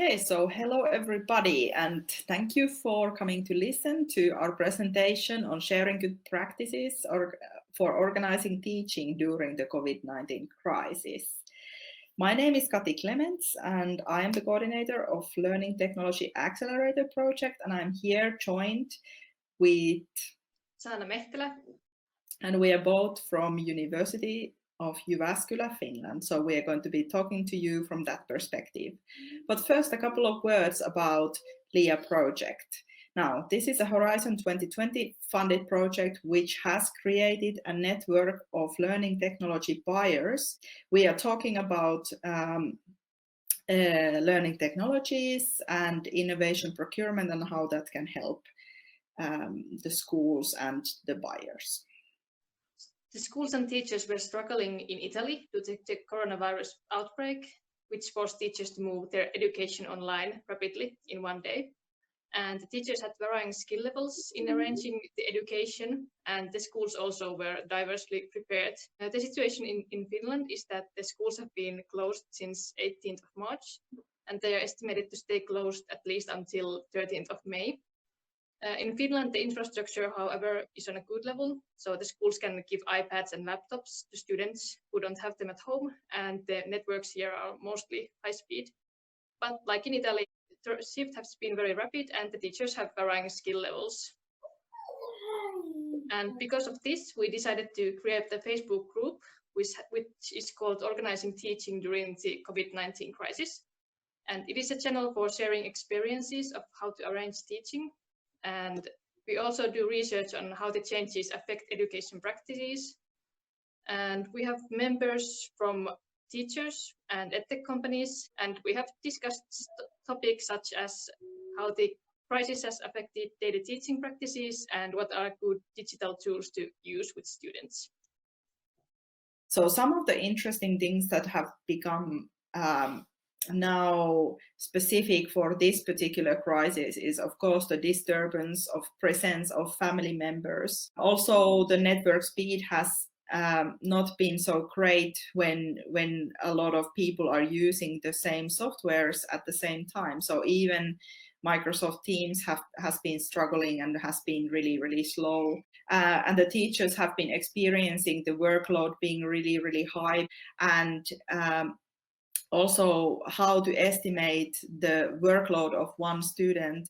Okay, so hello everybody, and thank you for coming to listen to our presentation on sharing good practices for organizing teaching during the COVID-19 crisis. My name is Kati Clements, and I am the coordinator of Learning Technology Accelerator project, and I'm here joined with Mehtälä. And we are both from University of Jyväskylä, Finland. So we are going to be talking to you from that perspective. But first, a couple of words about LIA project. Now, this is a Horizon 2020 funded project which has created a network of learning technology buyers. We are talking about learning technologies and innovation procurement and how that can help the schools and the buyers. The schools and teachers were struggling in Italy due to the coronavirus outbreak, which forced teachers to move their education online rapidly in one day. And the teachers had varying skill levels in arranging the education, and the schools also were diversely prepared. The situation in Finland is that the schools have been closed since 18th of March, and they are estimated to stay closed at least until 13th of May. In Finland, the infrastructure, however, is on a good level, so the schools can give iPads and laptops to students who don't have them at home, and the networks here are mostly high speed. But like in Italy, the shift has been very rapid, and the teachers have varying skill levels. And because of this, we decided to create the Facebook group, which is called Organizing Teaching During the COVID-19 Crisis. And it is a channel for sharing experiences of how to arrange teaching. And we also do research on how the changes affect education practices. And we have members from teachers and edtech companies, and we have discussed topics such as how the crisis has affected daily teaching practices and what are good digital tools to use with students. So some of the interesting things that have become now specific for this particular crisis is, of course, the disturbance of presence of family members. Also, the network speed has not been so great when a lot of people are using the same softwares at the same time. So even Microsoft Teams has been struggling and has been really slow. And the teachers have been experiencing the workload being really high, and also how to estimate the workload of one student.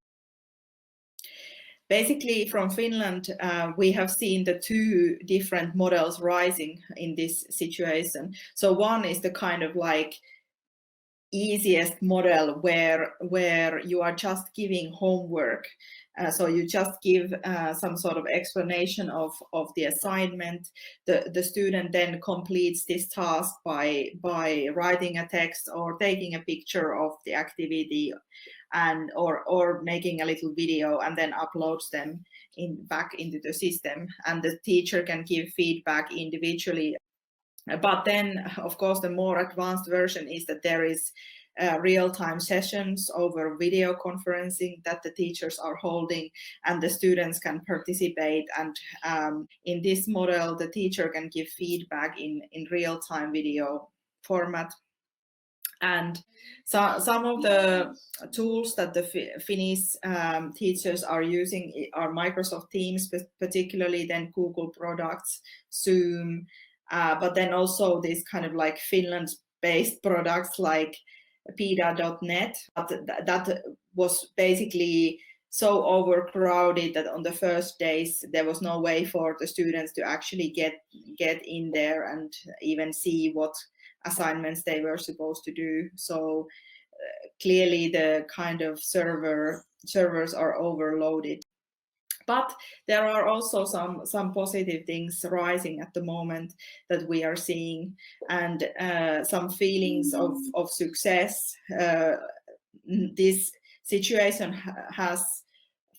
Basically, from Finland, we have seen the two different models rising in this situation. So one is the kind of like easiest model where you are just giving homework. So you just give some sort of explanation of the assignment. The student then completes this task by writing a text or taking a picture of the activity and or making a little video and then uploads them back into the system. And the teacher can give feedback individually. But then, of course, the more advanced version is that there is real-time sessions over video conferencing that the teachers are holding, and the students can participate. And in this model, the teacher can give feedback in real-time video format. And so some of the tools that the Finnish teachers are using are Microsoft Teams, particularly then Google products, Zoom, but then also these kind of like Finland-based products like pida.net. That was basically so overcrowded that on the first days there was no way for the students to actually get in there and even see what assignments they were supposed to do. So clearly the kind of servers are overloaded. But there are also some positive things rising at the moment that we are seeing, and some feelings of success. This situation has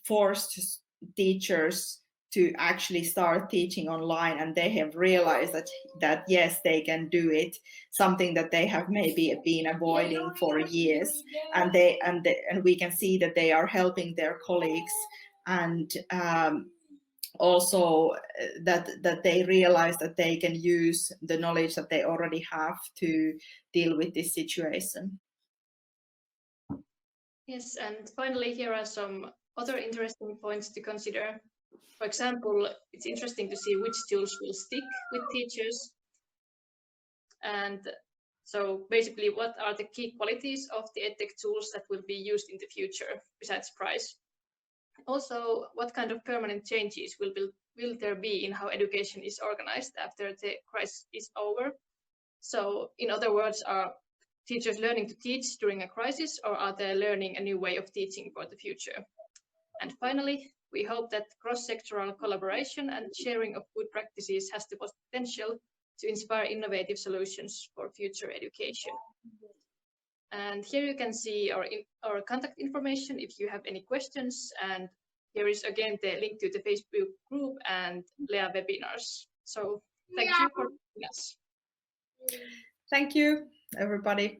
forced teachers to actually start teaching online, and they have realized that yes, they can do it, something that they have maybe been avoiding for years, and we can see that they are helping their colleagues, and also that they realize that they can use the knowledge that they already have to deal with this situation. Yes, and finally, here are some other interesting points to consider. For example, it's interesting to see which tools will stick with teachers. And so basically, what are the key qualities of the EdTech tools that will be used in the future, besides price? Also, what kind of permanent changes will there be in how education is organized after the crisis is over? So in other words, are teachers learning to teach during a crisis, or are they learning a new way of teaching for the future? And finally, we hope that cross-sectoral collaboration and sharing of good practices has the potential to inspire innovative solutions for future education. And here you can see our contact information if you have any questions. And here is again the link to the Facebook group and Lea webinars. So thank you for joining us. Thank you, everybody.